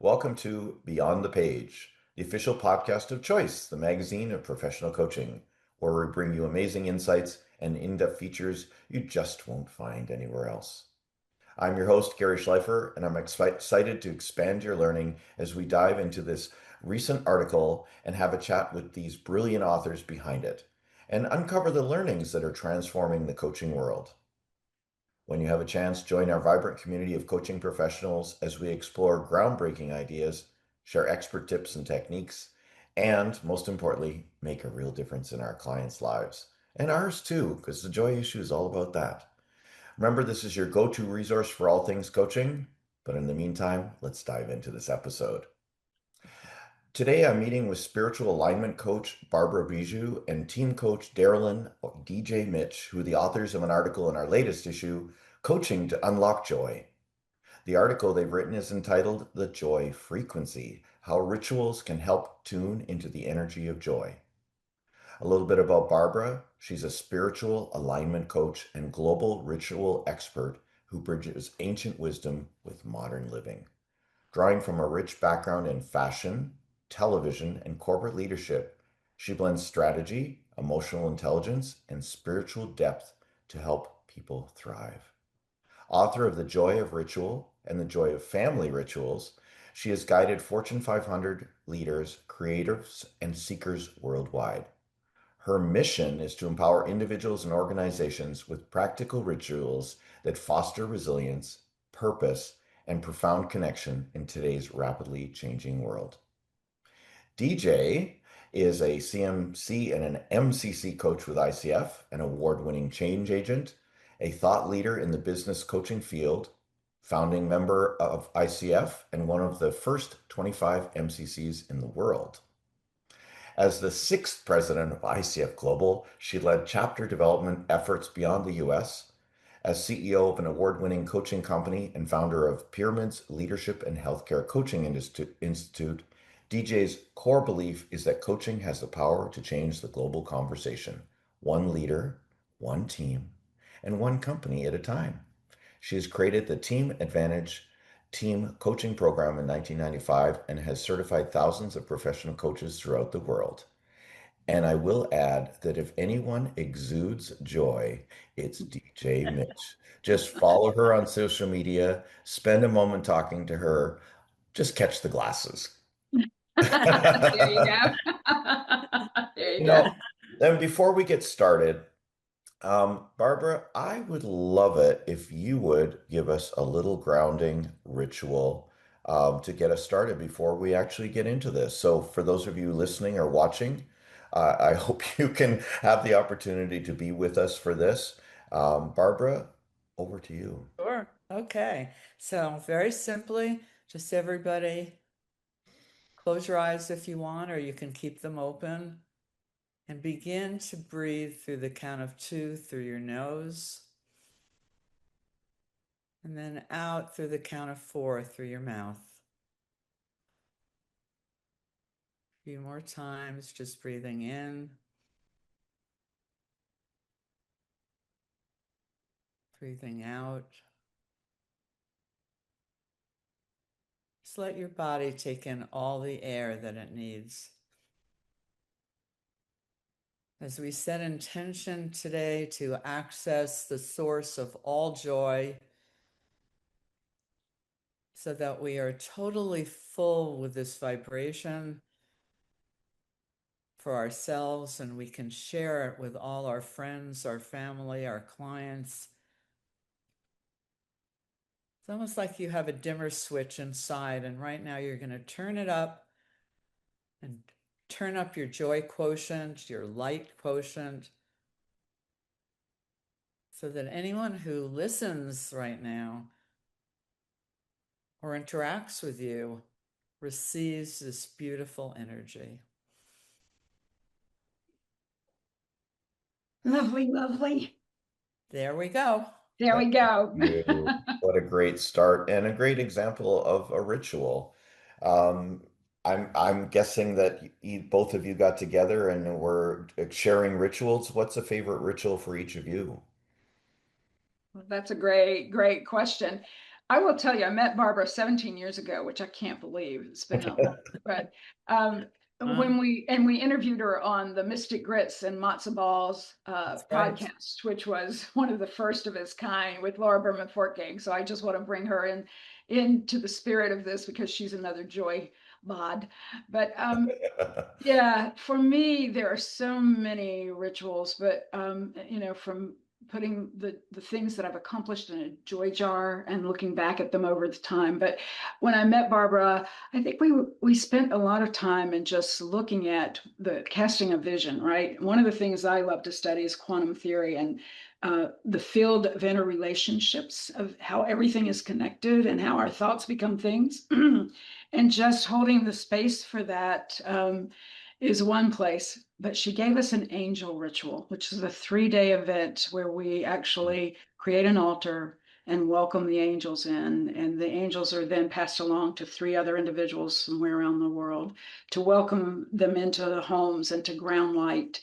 Welcome to Beyond the Page, the official podcast of Choice, the magazine of professional coaching, where we bring you amazing insights and in-depth features you just won't find anywhere else. I'm your host, Gary Schleifer, and I'm excited to expand your learning as we dive into this recent article and have a chat with these brilliant authors behind it and uncover the learnings that are transforming the coaching world. When you have a chance, join our vibrant community of coaching professionals as we explore groundbreaking ideas, share expert tips and techniques, and most importantly, make a real difference in our clients' lives. And ours too, because the Joy Issue is all about that. Remember, this is your go-to resource for all things coaching. But in the meantime, let's dive into this episode. Today, I'm meeting with spiritual alignment coach Barbara Biziou and team coach Darylyn DJ Mitsch, who are the authors of an article in our latest issue, Coaching to Unlock Joy. The article they've written is entitled The Joy Frequency, How Rituals Can Help Tune into the Energy of Joy. A little bit about Barbara. She's a spiritual alignment coach and global ritual expert who bridges ancient wisdom with modern living. Drawing from a rich background in fashion, television, and corporate leadership, she blends strategy, emotional intelligence, and spiritual depth to help people thrive. Author of The Joy of Ritual and The Joy of Family Rituals, she has guided Fortune 500 leaders, creatives, and seekers worldwide. Her mission is to empower individuals and organizations with practical rituals that foster resilience, purpose, and profound connection in today's rapidly changing world. DJ is a CMC and an MCC coach with ICF, an award-winning change agent, a thought leader in the business coaching field, founding member of ICF, and one of the first 25 MCCs in the world. As the sixth president of ICF Global, she led chapter development efforts beyond the US. As CEO of an award-winning coaching company and founder of Pyramids Leadership and Healthcare Coaching Institute, DJ's core belief is that coaching has the power to change the global conversation, one leader, one team, and one company at a time. She has created the Team Advantage team coaching program in 1995 and has certified thousands of professional coaches throughout the world. And I will add that if anyone exudes joy, it's DJ Mitch. Just follow her on social media, spend a moment talking to her, just catch the glasses. There you go. There you You go. know, then before we get started, Barbara, I would love it if you would give us a little grounding ritual to get us started before we actually get into this. So, for those of you listening or watching, I hope you can have the opportunity to be with us for this. Barbara, over to you. Sure. Okay. So very simply, just everybody close your eyes if you want, or you can keep them open and begin to breathe through the count of 2 through your nose, and then out through the count of 4 through your mouth. A few more times, just breathing in, breathing out. Just let your body take in all the air that it needs. As we set intention today to access the source of all joy, so that we are totally full with this vibration for ourselves, and we can share it with all our friends, our family, our clients. It's almost like you have a dimmer switch inside, and right now you're going to turn it up and turn up your joy quotient, your light quotient, so that anyone who listens right now or interacts with you receives this beautiful energy. Lovely, lovely. There we go. There we go. What a great start and a great example of a ritual. Um, I'm guessing that both of you got together and were sharing rituals. What's a favorite ritual for each of you? That's a great question. I will tell you, I met Barbara 17 years ago, which I can't believe it's been that long. But when we interviewed her on the Mystic Grits and Matzo Balls Right. podcast, which was one of the first of its kind with Laura Berman Fortgang. So I just want to bring her into the spirit of this because she's another joy bod. But yeah, for me, there are so many rituals, but from putting the things that I've accomplished in a joy jar and looking back at them over the time. But when I met Barbara, I think we spent a lot of time in just looking at the casting of vision, right? One of the things I love to study is quantum theory and the field of interrelationships of how everything is connected and how our thoughts become things. And just holding the space for that is one place. But she gave us an angel ritual, which is a 3-day event where we actually create an altar and welcome the angels in. And the angels are then passed along to 3 other individuals somewhere around the world to welcome them into the homes and to ground light.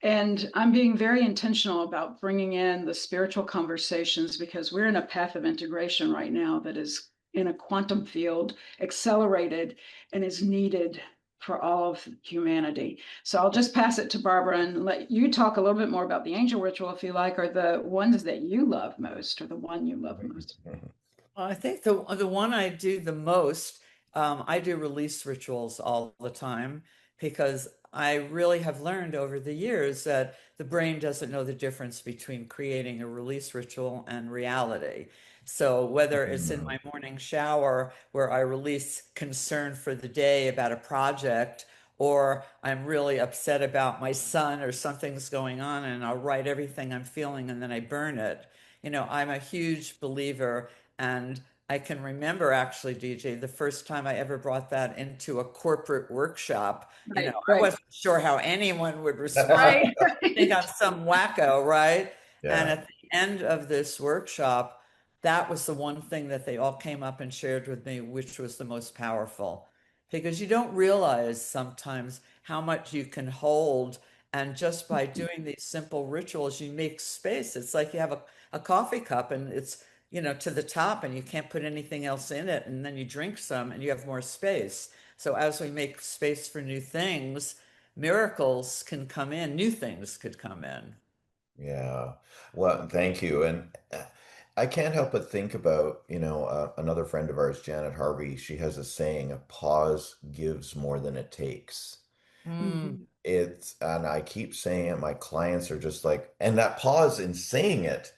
And I'm being very intentional about bringing in the spiritual conversations because we're in a path of integration right now that is in a quantum field, accelerated, and is needed for all of humanity. So I'll just pass it to Barbara and let you talk a little bit more about the angel ritual, if you like, or the ones that you love most, or the one you love most. Well, I think the one I do the most, I do release rituals all the time because I really have learned over the years that the brain doesn't know the difference between creating a release ritual and reality. So whether it's in my morning shower where I release concern for the day about a project, or I'm really upset about my son or something's going on and I'll write everything I'm feeling and then I burn it. I'm a huge believer, and I can remember actually, DJ, the first time I ever brought that into a corporate workshop. Right, I right, wasn't sure how anyone would respond. right, I think I'm right. some wacko, right? And Yeah. at the end of this workshop, that was the one thing that they all came up and shared with me, which was the most powerful. Because you don't realize sometimes how much you can hold. And just by doing these simple rituals, you make space. It's like you have a coffee cup and it's, to the top and you can't put anything else in it. And then you drink some and you have more space. So as we make space for new things, miracles can come in, new things could come in. Yeah. Well, thank you. And I can't help but think about, another friend of ours, Janet Harvey. She has a saying, a pause gives more than it takes. Mm. Mhm. And I keep saying it, my clients are just like, and that pause in saying it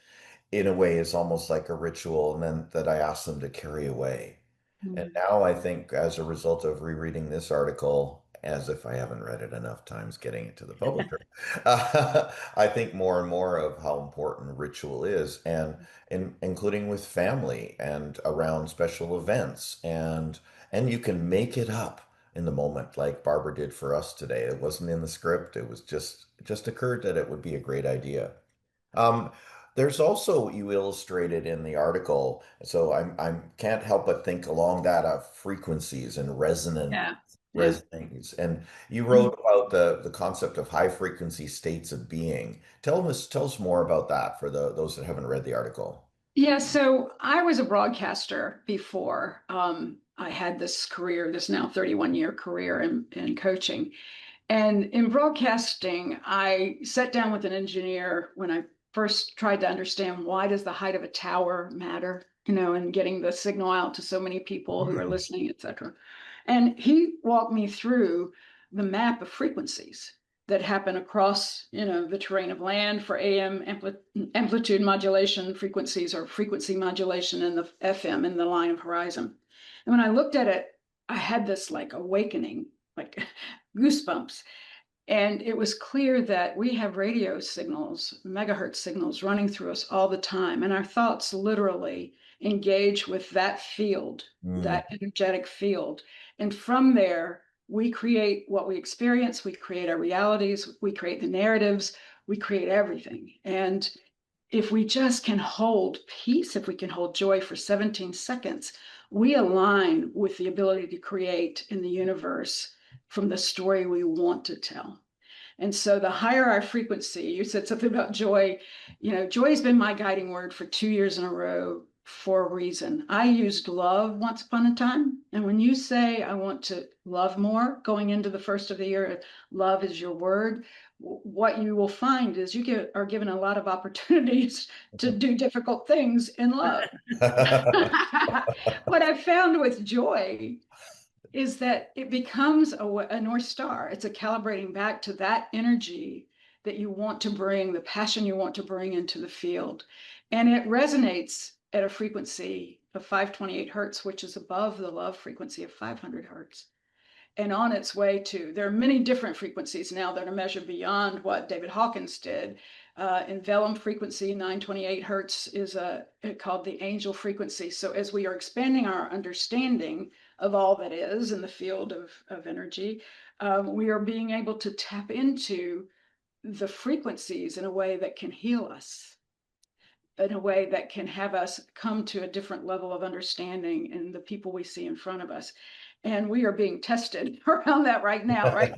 in a way is almost like a ritual, and then that I ask them to carry away. And Mhm. now I think, as a result of rereading this article, as if I haven't read it enough times, getting it to the publisher, I think more and more of how important ritual is, and including with family and around special events, and you can make it up in the moment, like Barbara did for us today. It wasn't in the script; it was just occurred that it would be a great idea. Um, there's also, you illustrated in the article, so I can't help but think along that of frequencies and Yeah, yeah. resonance. And you wrote about the concept of high frequency states of being. Tell us more about that for those that haven't read the article. Yeah, so I was a broadcaster before I had this career, this now 31-year career in coaching. And in broadcasting, I sat down with an engineer when I first tried to understand why does the height of a tower matter, and getting the signal out to so many people who are listening, et cetera. And he walked me through the map of frequencies that happen across, the terrain of land for AM amplitude modulation frequencies or frequency modulation in the FM in the line of horizon. And when I looked at it, I had this like awakening, like goosebumps. And it was clear that we have radio signals, megahertz signals running through us all the time. And our thoughts literally engage with that field, Mm, that energetic field. And from there, we create what we experience, we create our realities, we create the narratives, we create everything. And if we just can hold peace, if we can hold joy for 17 seconds, we align with the ability to create in the universe from the story we want to tell. And so the higher our frequency, you said something about joy. Joy has been my guiding word for 2 years in a row for a reason. I used love once upon a time. And when you say, I want to love more going into the first of the year, love is your word. What you will find is you are given a lot of opportunities to do difficult things in love. What I found with joy is that it becomes a North Star. It's a calibrating back to that energy that you want to bring, the passion you want to bring into the field. And it resonates at a frequency of 528 hertz, which is above the love frequency of 500 hertz. And on its way to, there are many different frequencies now that are measured beyond what David Hawkins did. In vellum frequency, 928 hertz is called the angel frequency. So as we are expanding our understanding of all that is in the field of energy, we are being able to tap into the frequencies in a way that can heal us, in a way that can have us come to a different level of understanding in the people we see in front of us. And we are being tested around that right now, right?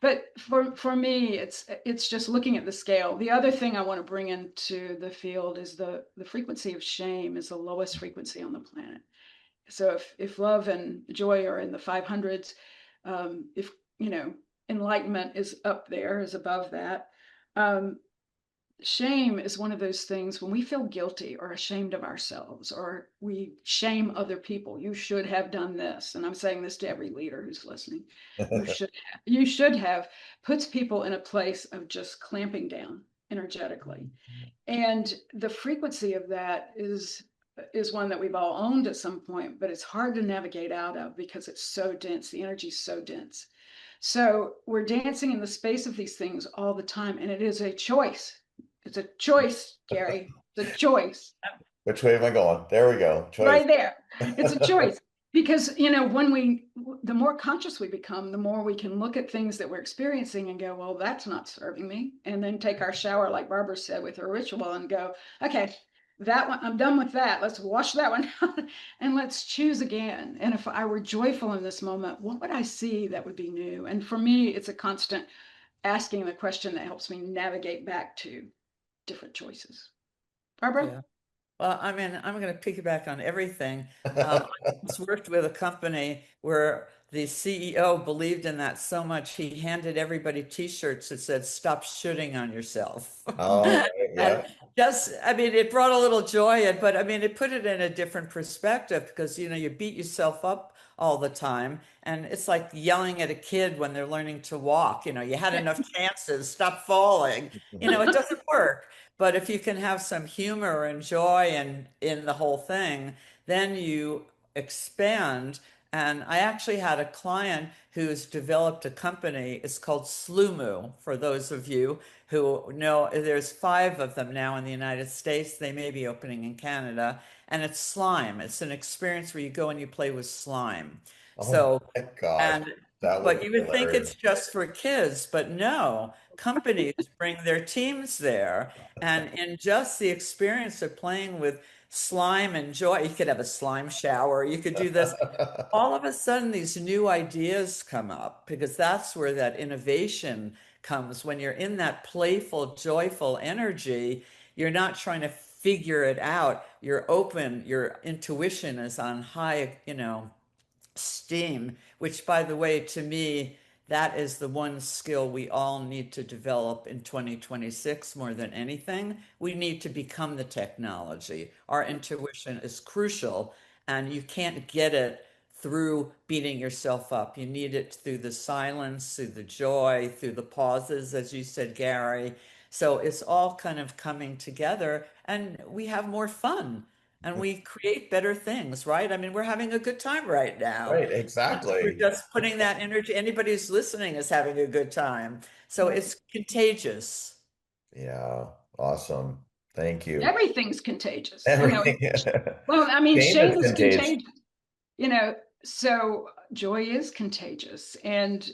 But for me, it's just looking at the scale. The other thing I want to bring into the field is the frequency of shame is the lowest frequency on the planet. So if love and joy are in the 500s, if enlightenment is up there, is above that. Shame is one of those things when we feel guilty or ashamed of ourselves, or we shame other people. You should have done this. And I'm saying this to every leader who's listening. You should have, puts people in a place of just clamping down energetically. And the frequency of that is one that we've all owned at some point, but it's hard to navigate out of because it's so dense. The energy is so dense. So we're dancing in the space of these things all the time, and it is a choice. It's a choice, Gary. It's a choice. Which way am I going? There we go. Choice. Right there. It's a choice. Because, the more conscious we become, the more we can look at things that we're experiencing and go, well, that's not serving me. And then take our shower, like Barbara said, with her ritual and go, okay, that one, I'm done with that. Let's wash that one out and let's choose again. And if I were joyful in this moment, what would I see that would be new? And for me, it's a constant asking the question that helps me navigate back to different choices. Barbara? Yeah. Well, I mean, I'm going to piggyback on everything. I just worked with a company where the CEO believed in that so much, he handed everybody T-shirts that said, "Stop shooting on yourself." Oh, yeah. And I mean, it brought a little joy, but I mean, it put it in a different perspective because, you beat yourself up all the time. And it's like yelling at a kid when they're learning to walk. You had enough chances, stop falling. It doesn't work. But if you can have some humor and joy in the whole thing, then you expand. And I actually had a client who's developed a company. It's called Slumu, for those of you who know. There's 5 of them now in the United States. They may be opening in Canada. And it's slime. It's an experience where you go and you play with slime. Oh So, my gosh, and that would but be you would think hilarious. it's just for kids, but no, companies bring their teams there. And in just the experience of playing with slime and joy, you could have a slime shower, you could do this. All of a sudden, these new ideas come up because that's where that innovation comes. When you're in that playful, joyful energy, you're not trying to figure it out. You're open, your intuition is on high, steam, which, by the way, to me, that is the one skill we all need to develop in 2026 more than anything. We need to become the technology. Our intuition is crucial, and you can't get it through beating yourself up. You need it through the silence, through the joy, through the pauses, as you said, Gary. So it's all kind of coming together, and we have more fun and we create better things, right? I mean, we're having a good time right now. Right, We're exactly. just putting that energy. Anybody who's listening is having a good time. So Right. it's contagious. Yeah, awesome. Thank you. Everything's contagious. Everything. Well, I mean, Shame is shame is contagious. contagious. So joy is contagious, and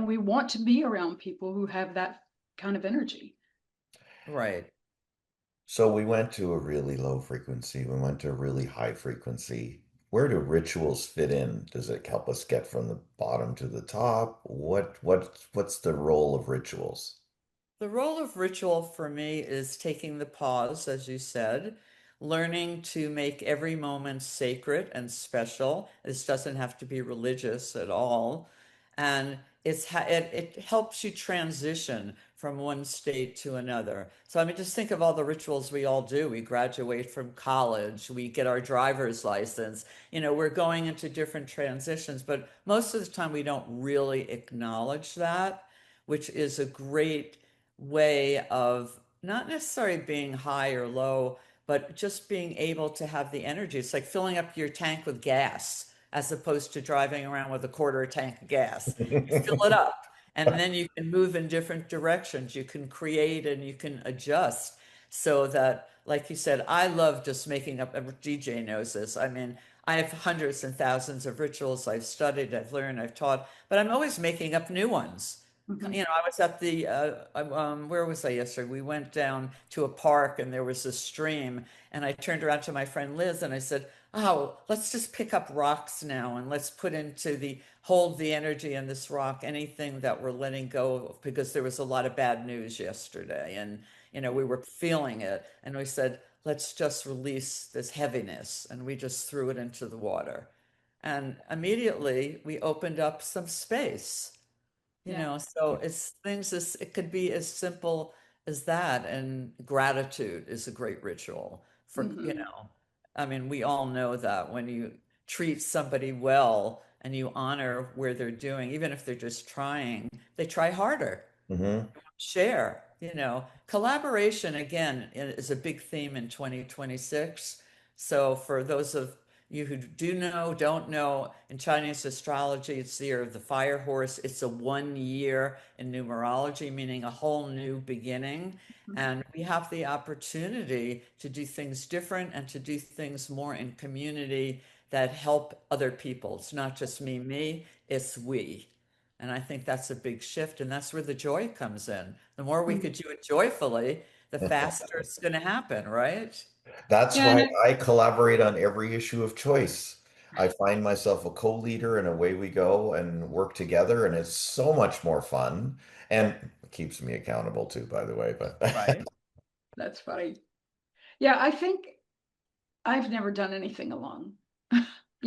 we want to be around people who have that kind of energy. Right. So we went to a really low frequency. We went to a really high frequency. Where do rituals fit in? Does it help us get from the bottom to the top? What's the role of rituals? The role of ritual for me is taking the pause, as you said, learning to make every moment sacred and special. This doesn't have to be religious at all. And it helps you transition from one state to another. So I mean, just think of all the rituals we all do. We graduate from college, we get our driver's license. We're going into different transitions, but most of the time we don't really acknowledge that, which is a great way of not necessarily being high or low, but just being able to have the energy. It's like filling up your tank with gas as opposed to driving around with a quarter tank of gas. You fill it up and then you can move in different directions. You can create and you can adjust so that, like you said, I love just making up. DJ knows this. I mean, I have hundreds and thousands of rituals I've studied, I've learned, I've taught, but I'm always making up new ones. I was at the where was I yesterday? We went down to a park and there was a stream, and I turned around to my friend Liz and I said, "Oh, let's just pick up rocks now and let's put into the hold the energy in this rock, anything that we're letting go of, because there was a lot of bad news yesterday, and we were feeling it, and we said, let's just release this heaviness, and we just threw it into the water, and immediately we opened up some space." So it could be as simple as that. And gratitude is a great ritual I mean, we all know that when you treat somebody well and you honor where they're doing, even if they're just trying, they try harder. Hmm. Share, collaboration again is a big theme in 2026. So for those of you who do know, don't know, in Chinese astrology, it's the year of the fire horse. It's a 1 year in numerology, meaning a whole new beginning. And we have the opportunity to do things different and to do things more in community that help other people. It's not just me, it's we. And I think that's a big shift. And that's where the joy comes in. The more we could do it joyfully, the faster it's going to happen, right? That's Yeah, and why I collaborate on every issue of choice. I find myself a co-leader and away we go and work together, and it's so much more fun and it keeps me accountable too, by the way. But Right. that's funny. Yeah, I think I've never done anything alone.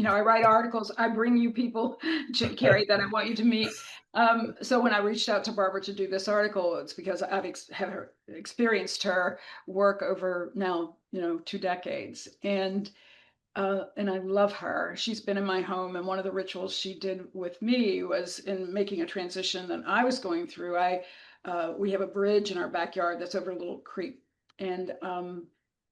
I write articles, I bring you people, Carrie, that I want you to meet. So when I reached out to Barbara to do this article, it's because I've experienced her work over now, 2 decades. And I love her. She's been in my home, and one of the rituals she did with me was in making a transition that I was going through. We have a bridge in our backyard that's over a little creek, and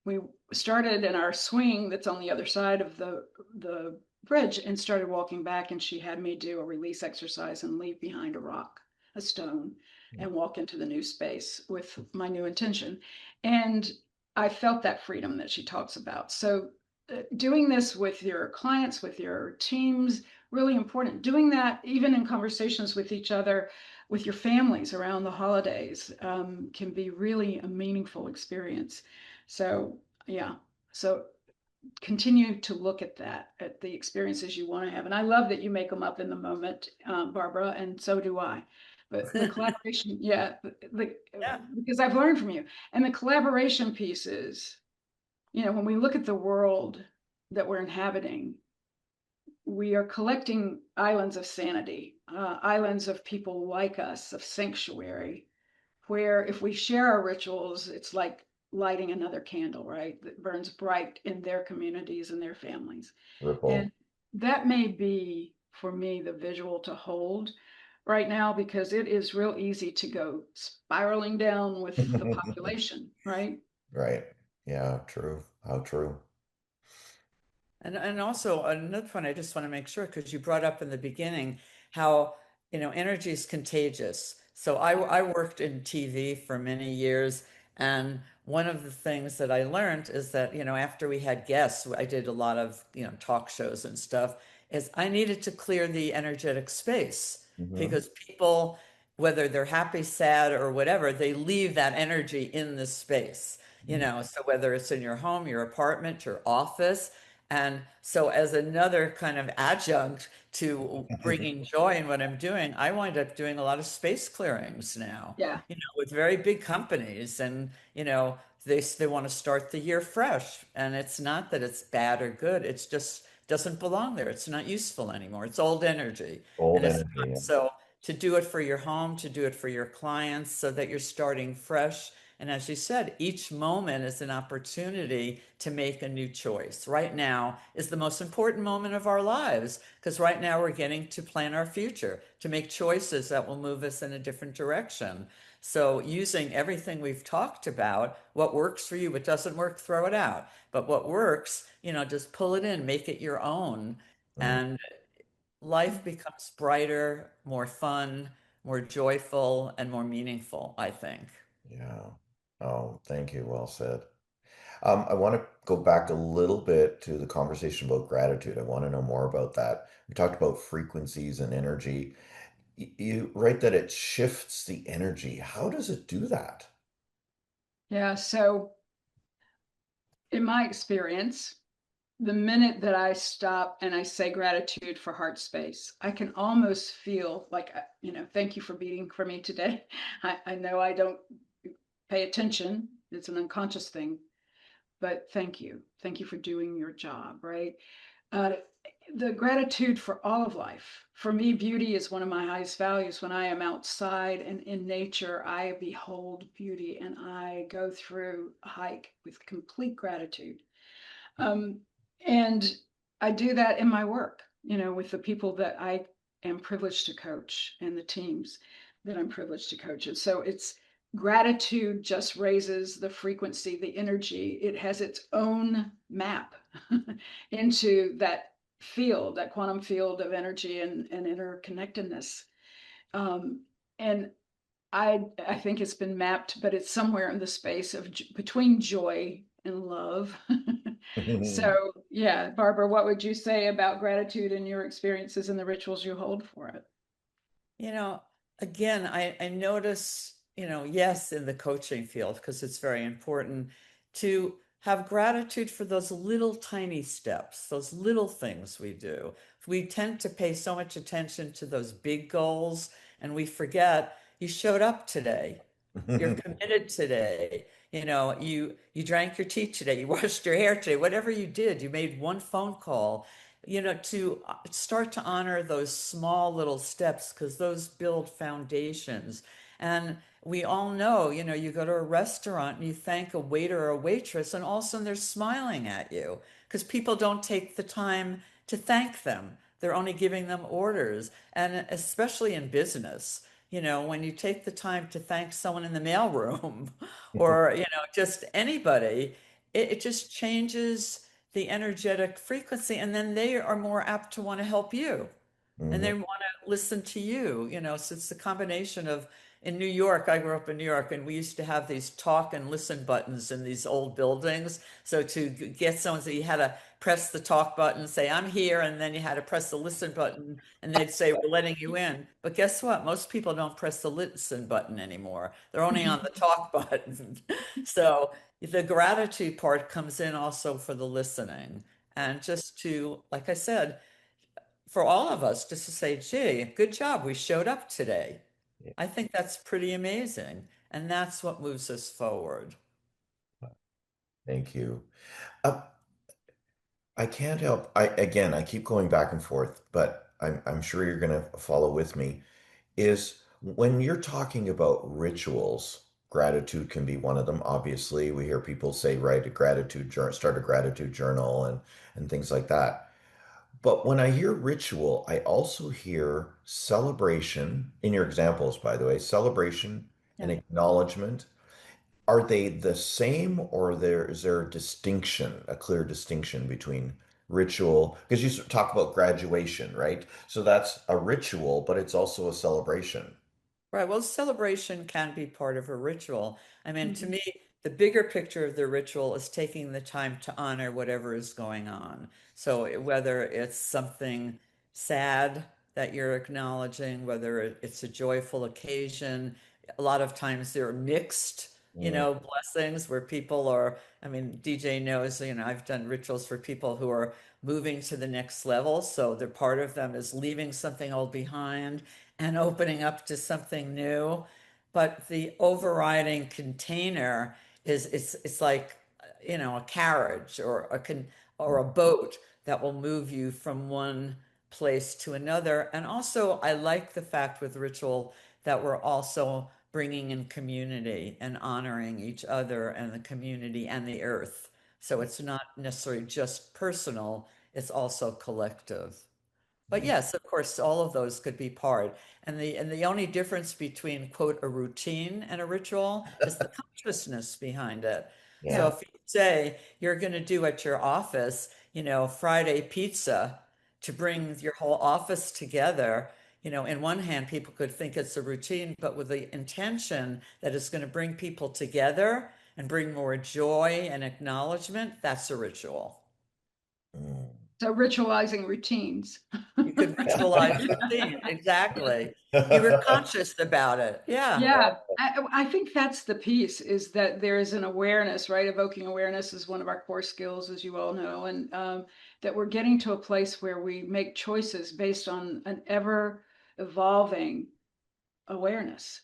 we started in our swing that's on the other side of the bridge and started walking back. And she had me do a release exercise and leave behind a rock, a stone, and walk into the new space with my new intention. And I felt that freedom that she talks about. So doing this with your clients, with your teams, really important. Doing that even in conversations with each other, with your families around the holidays, can be really a meaningful experience. So, yeah. So continue to look at that, at the experiences you want to have. And I love that you make them up in the moment, Barbara, and so do I. But the collaboration, yeah, Yeah. because I've learned from you. And the collaboration pieces, when we look at the world that we're inhabiting, we are collecting islands of sanity, islands of people like us, of sanctuary, where if we share our rituals, it's like lighting another candle, right? That burns bright in their communities and their families. And Ripple. that may be, for me, the visual to hold right now, because it is real easy to go spiraling down with the population, right? Right. Yeah, true. How true. And also another point, I just want to make sure, because you brought up in the beginning how, energy is contagious. So I worked in TV for many years, and one of the things that I learned is that, after we had guests, I did a lot of, talk shows and stuff, is I needed to clear the energetic space, Hmm. because people, whether they're happy, sad, or whatever, they leave that energy in the space, so whether it's in your home, your apartment, your office. And so, as another kind of adjunct to bringing joy in what I'm doing, I wind up doing a lot of space clearings now, Yeah. with very big companies. And, they want to start the year fresh. And it's not that it's bad or good, it's just doesn't belong there. It's not useful anymore. It's old energy. Old And it's energy. not. So, to do it for your home, to do it for your clients so that you're starting fresh. And as you said, each moment is an opportunity to make a new choice. Right now is the most important moment of our lives because right now we're getting to plan our future, to make choices that will move us in a different direction. So, using everything we've talked about, what works for you, what doesn't work, throw it out. But what works, just pull it in, make it your own. Mm, And life becomes brighter, more fun, more joyful, and more meaningful, I think. yeah. Oh, thank you. Well said. I want to go back a little bit to the conversation about gratitude. I want to know more about that. We talked about frequencies and energy. You write that it shifts the energy. How does it do that? Yeah. So, in my experience, the minute that I stop and I say gratitude for heart space, I can almost feel like, thank you for being for me today. I know I don't pay attention, it's an unconscious thing, but thank you. Thank you for doing your job, right? Uh, the gratitude for all of life. For me, beauty is one of my highest values. When I am outside and in nature, I behold beauty and I go through a hike with complete gratitude. Um, and I do that in my work, with the people that I am privileged to coach and the teams that I'm privileged to coach. And so it's gratitude just raises the frequency, the energy. It has its own map into that field, that quantum field of energy and interconnectedness. Um, and I think it's been mapped, but it's somewhere in the space of between joy and love. So, yeah, Barbara, what would you say about gratitude and your experiences and the rituals you hold for it? You know, again, I notice, yes, in the coaching field, because it's very important to have gratitude for those little tiny steps, those little things we do. We tend to pay so much attention to those big goals and we forget you showed up today. You're committed today. You drank your tea today, you washed your hair today, whatever you did, you made one phone call, to start to honor those small little steps because those build foundations. And we all know, you go to a restaurant and you thank a waiter or a waitress, and all of a sudden they're smiling at you because people don't take the time to thank them. They're only giving them orders. And especially in business, when you take the time to thank someone in the mailroom or, just anybody, it just changes the energetic frequency. And then they are more apt to want to help you and Mhm. they want to listen to you, so it's the combination of in New York, I grew up in New York, and we used to have these talk and listen buttons in these old buildings. So to get someone, so you had to press the talk button, say, I'm here, and then you had to press the listen button, and they'd say, we're letting you in. But guess what? Most people don't press the listen button anymore. They're only on the talk button. So the gratitude part comes in also for the listening. And just to, like I said, for all of us just to say, gee, good job, we showed up today. Yeah, I think that's pretty amazing. And that's what moves us forward. thank you. Uh, I can't help. I keep going back and forth, but I'm sure you're going to follow with me. Is when you're talking about rituals, gratitude can be one of them. Obviously, we hear people say, write a gratitude journal, start a gratitude journal, and things like that. But when I hear ritual, I also hear celebration. In your examples, by the way, celebration and Yeah. acknowledgement. Are they the same, or is there a distinction, a clear distinction between ritual? Because you talk about graduation, right? So that's a ritual, but it's also a celebration. Right. Well, celebration can be part of a ritual. I mean, to Mhm. me, the bigger picture of the ritual is taking the time to honor whatever is going on. So whether it's something sad that you're acknowledging, whether it's a joyful occasion, a lot of times they're mixed. blessings where people are, I mean, DJ knows, I've done rituals for people who are moving to the next level. So they're part of them is leaving something old behind and opening up to something new. But the overriding container is it's like, a carriage or a boat that will move you from one place to another. And also, I like the fact with ritual that we're also bringing in community and honoring each other and the community and the earth. So it's not necessarily just personal, it's also collective. But yes, of course, all of those could be part. And the only difference between, quote, a routine and a ritual is the consciousness behind it. So Yeah. if you say you're going to do at your office, Friday pizza to bring your whole office together, in one hand, people could think it's a routine, but with the intention that it's going to bring people together and bring more joy and acknowledgement, that's a ritual. Mm. So ritualizing routines. You could ritualize routine. Exactly. You were conscious about it. Yeah. Yeah, I think that's the piece is that there is an awareness, right? Evoking awareness is one of our core skills, as you all know, and that we're getting to a place where we make choices based on an ever evolving awareness.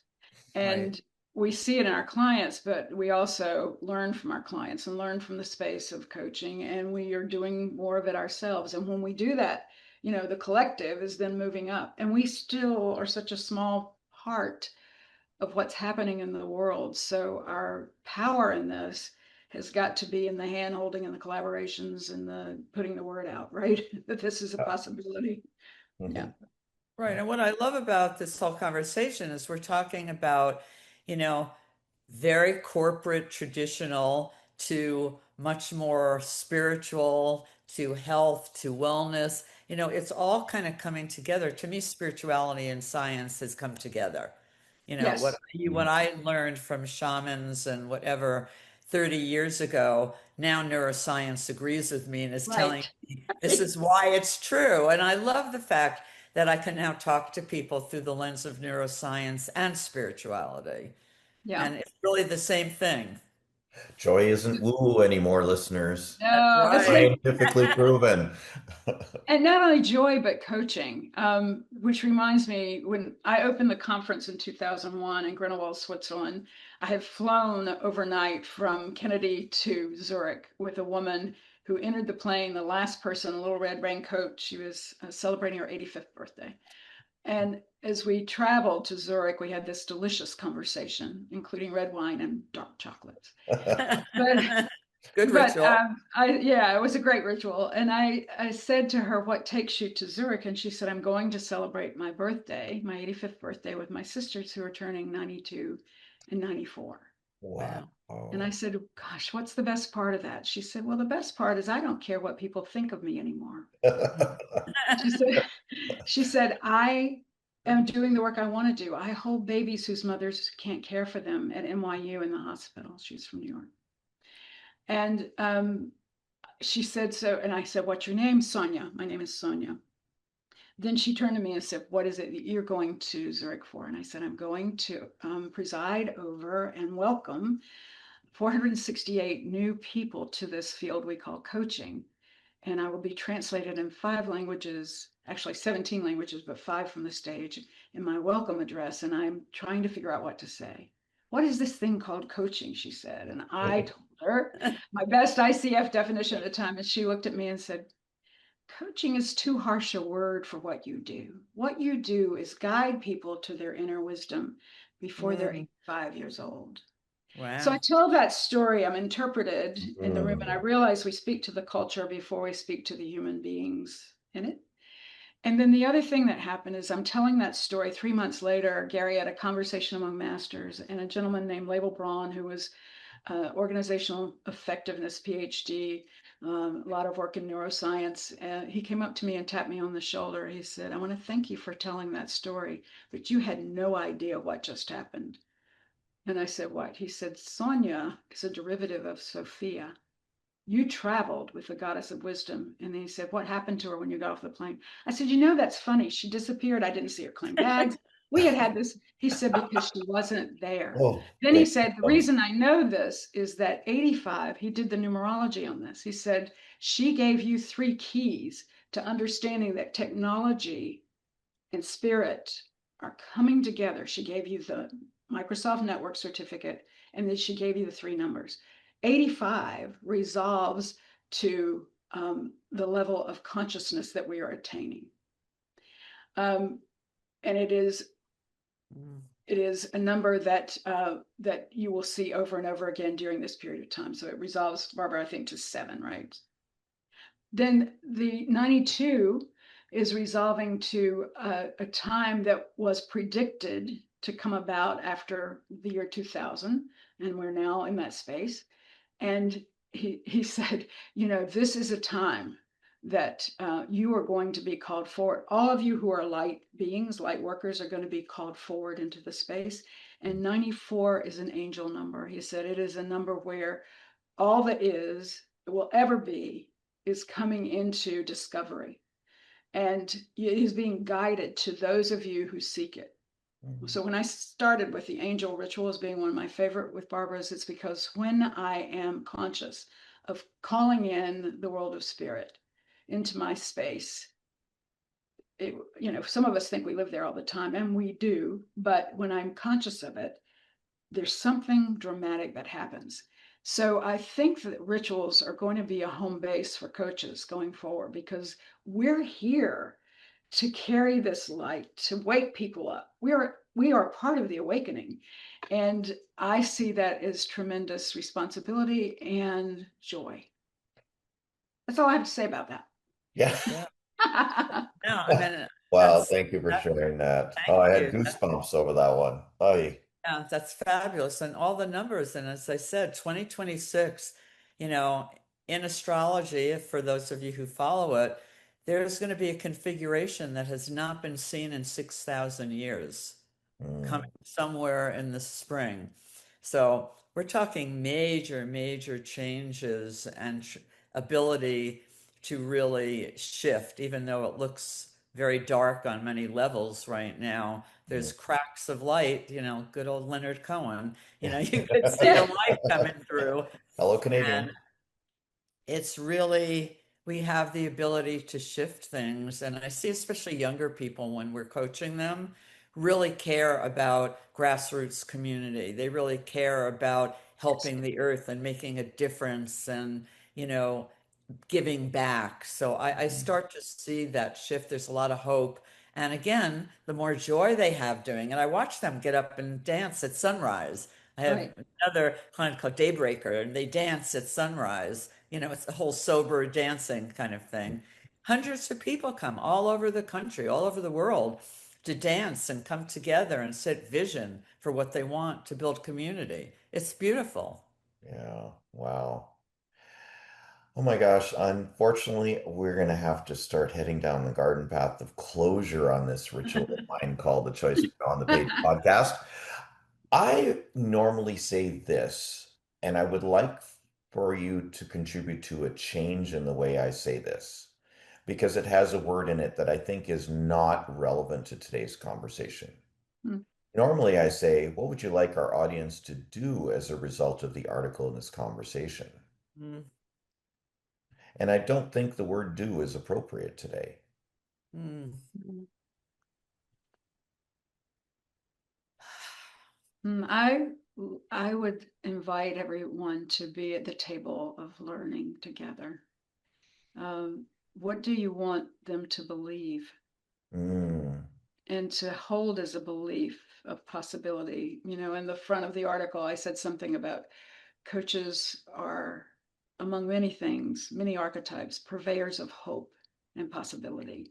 Right. And we see it in our clients, but we also learn from our clients and learn from the space of coaching, and we are doing more of it ourselves. And when we do that, the collective is then moving up, and we still are such a small part of what's happening in the world. So our power in this has got to be in the hand holding and the collaborations and the putting the word out, right? That this is a possibility. Yeah. Right. And what I love about this whole conversation is we're talking about, you know, very corporate, traditional to much more spiritual to health to wellness. It's all kind of coming together. To me, spirituality and science has come together. Yes. What I learned from shamans and whatever 30 years ago, now neuroscience agrees with me and is telling Right. me this is why it's true. And I love the fact that I can now talk to people through the lens of neuroscience and spirituality. Yeah. And it's really the same thing. Joy isn't woo anymore, listeners. That's No, it's right. like, Scientifically proven. and not only joy, but coaching, which reminds me when I opened the conference in 2001 in Grenoble, Switzerland, I had flown overnight from Kennedy to Zurich with a woman who entered the plane, the last person, a little red raincoat. She was celebrating her 85th birthday. And as we traveled to Zurich, we had this delicious conversation, including red wine and dark chocolates. But Good ritual. yeah, it was a great ritual. And I said to her, "What takes you to Zurich?" And she said, "I'm going to celebrate my birthday, my 85th birthday, with my sisters who are turning 92 and 94." Wow. And I said, "Gosh, what's the best part of that?" She said, "Well, the best part is I don't care what people think of me anymore." She said, she said, "I am doing the work I want to do. I hold babies whose mothers can't care for them at NYU in the hospital." She's from New York. And she said, "So," and I said, "What's your name?" "Sonia." "My name is Sonia." Then she turned to me and said, "What is it that you're going to Zurich for?" And I said, "I'm going to preside over and welcome 468 new people to this field we call coaching. And I will be translated in 5 languages, actually 17 languages, but 5 from the stage in my welcome address. And I'm trying to figure out what to say. "What is this thing called coaching?" she said. And I told her my best ICF definition at the time. And she looked at me and said, "Coaching is too harsh a word for what you do. What you do is guide people to their inner wisdom before they're Mm, 85 years old." So I wow. tell that story, I'm interpreted in the room, and I Mm. realize we speak to the culture before we speak to the human beings in it. And then the other thing that happened is I'm telling that story 3 months later. Gary had a conversation among masters, and a gentleman named Label Braun, who was organizational effectiveness PhD, a lot of work in neuroscience. He came up to me and tapped me on the shoulder. He said, "I want to thank you for telling that story, but you had no idea what just happened." And I said, "What?" He said, "Sonia is a derivative of Sophia. You traveled with the goddess of wisdom." And then he said, "What happened to her when you got off the plane?" I said, "That's funny. She disappeared. I didn't see her claim bags. We had this, he said, because she wasn't there. Oh, Then he thank said, the you. reason I know this is that 85, he did the numerology on this. He said, she gave you 3 keys to understanding that technology and spirit are coming together. She gave you the Microsoft Network certificate, and then she gave you the 3 numbers. 85 resolves to the level of consciousness that we are attaining. And it is a number that that you will see over and over again during this period of time. So it resolves, Barbara, I think, to 7, right? Then the 92 is resolving to a time that was predicted to come about after the year 2000, and we're now in that space. And he said, you know, this is a time that you are going to be called forward. All of you who are light beings, light workers, are going to be called forward into the space. And 94 is an angel number. He said it is a number where all that will ever be is coming into discovery. And it is being guided to those of you who seek it. So when I started with the angel ritual as being one of my favorite with Barbara's, it's because when I am conscious of calling in the world of spirit into my space, you know, some of us think we live there all the time, and we do, but when I'm conscious of it, there's something dramatic that happens. So I think that rituals are going to be a home base for coaches going forward, because we're here to carry this light, to wake people up. We are part of the awakening. And I see that as tremendous responsibility and joy. That's all I have to say about that. Yeah. No, I mean, Wow, thank you for sharing that. Oh, I had you. goosebumps over that one. Oh, Yeah, that's fabulous. And all the numbers. And as I said, 2026, you know, in astrology, for those of you who follow it, there's going to be a configuration that has not been seen in 6,000 years coming somewhere in the spring. So we're talking major, major changes and ability to really shift, even though it looks very dark on many levels right now. There's cracks of light, you know, good old Leonard Cohen, you know, you could see the light coming through. Hello, Canadian. And it's really, we have the ability to shift things. And I see especially younger people, when we're coaching them, really care about grassroots community. They really care about helping the earth and making a difference and, you know, giving back. So I start to see that shift. There's a lot of hope. And again, the more joy they have doing it, I watch them get up and dance at sunrise. I have another client called Daybreaker, and they dance at sunrise. You know, it's a whole sober dancing kind of thing. Hundreds of people come all over the country, all over the world to dance and come together and set vision for what they want to build community. It's beautiful. Yeah, wow. Oh my gosh, unfortunately, we're going to have to start heading down the garden path of closure on this ritual of mine called the Choice on the Page podcast. I normally say this, and I would like for you to contribute to a change in the way I say this, because it has a word in it that I think is not relevant to today's conversation. Normally, I say, what would you like our audience to do as a result of the article in this conversation? And I don't think the word do is appropriate today. I would invite everyone to be at the table of learning together. What do you want them to believe? And to hold as a belief of possibility. You know, in the front of the article, I said something about coaches are, among many things, many archetypes, purveyors of hope and possibility.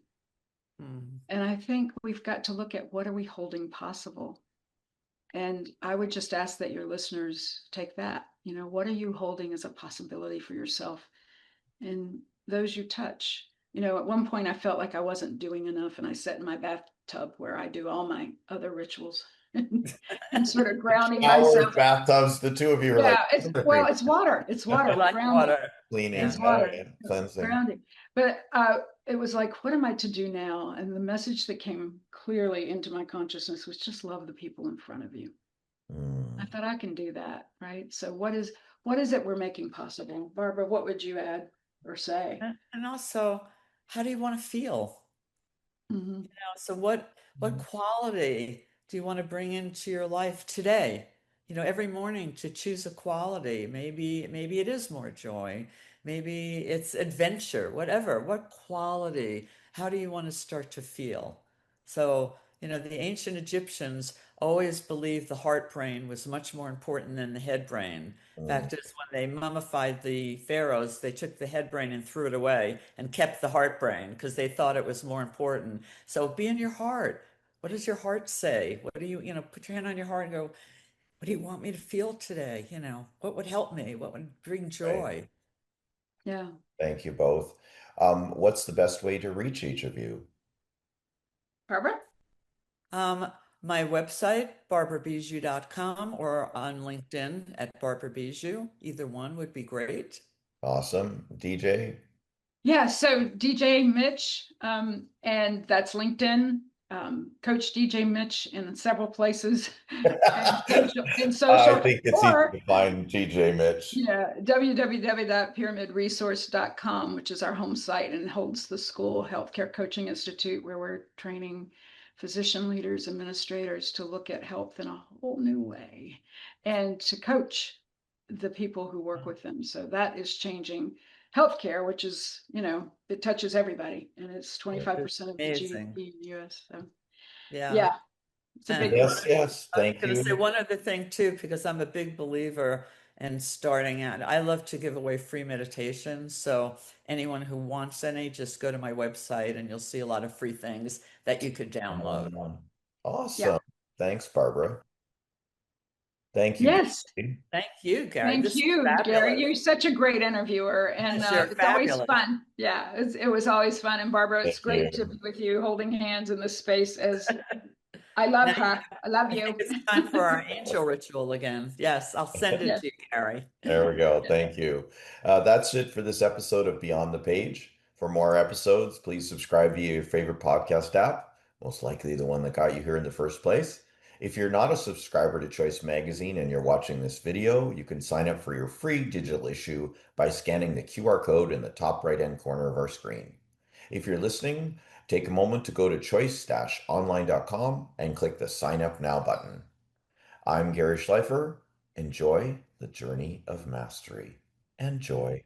And I think we've got to look at, what are we holding possible? And I would just ask that your listeners take that. You know, what are you holding as a possibility for yourself and those you touch? You know, at one point I felt like I wasn't doing enough, and I sat in my bathtub where I do all my other rituals and sort of grounding myself. Bathtubs, the two of you are like, it's water. It's water. Like water. Cleaning, It's water. cleansing. Grounding. But it was like, what am I to do now? And the message that came clearly into my consciousness was just love the people in front of you. I Mm. thought I can do that, right? So what is it we're making possible? Barbara, what would you add or say? And also, how do you want to feel? Mm-hmm. So what quality do you want to bring into your life today? Every morning to choose a quality. Maybe it is more joy. Maybe it's adventure, whatever. What quality? How do you want to start to feel? So, the ancient Egyptians always believed the heart brain was much more important than the head brain. Mm. Fact is, when they mummified the pharaohs, they took the head brain and threw it away and kept the heart brain because they thought it was more important. So be in your heart. What does your heart say? What do put your hand on your heart and go, what do you want me to feel today? What would help me? What would bring Right. joy? Yeah. Thank you both. What's the best way to reach each of you? Barbara? Um, my website, barbarabiziou.com, or on LinkedIn at Barbara Biziou. Either one would be great. Awesome. DJ? Yeah, so DJ Mitch, and that's LinkedIn, Coach DJ Mitch in several places and I social, think it's easy or to find DJ Mitch. yeah, www.pyramidresource.com, which is our home site and holds the school healthcare coaching institute where we're training physician leaders, administrators to look at health in a whole new way and to coach the people who work with them. So that is changing healthcare, which is, it touches everybody and it's It is 25% of the amazing. GDP in the US. So Yeah. yeah, it's a And big one. Yes, yes. I was Thank going to say you. one other thing too, because I'm a big believer in starting out. I love to give away free meditations. So anyone who wants any, just go to my website and you'll see a lot of free things that you could download. Yeah. Awesome. Thanks, Barbara. Thank you, Yes. DJ. Thank you, Gary. Thank This was you, Gary. fabulous. You're such a great interviewer, and Yes, you're it's always fabulous. fun. Yeah, it was always fun. And Barbara, Thank it's great to you. be with you, holding hands in this space. As I love Now, her, I love I think you. it's time for our angel ritual again. Yes, I'll send it Yes. to you, Gary. There we go. Thank you. That's it for this episode of Beyond the Page. For more episodes, please subscribe via your favorite podcast app, most likely the one that got you here in the first place. If you're not a subscriber to Choice Magazine and you're watching this video, you can sign up for your free digital issue by scanning the QR code in the top right-hand corner of our screen. If you're listening, take a moment to go to choice-online.com and click the Sign Up Now button. I'm Gary Schleifer. Enjoy the journey of mastery and joy.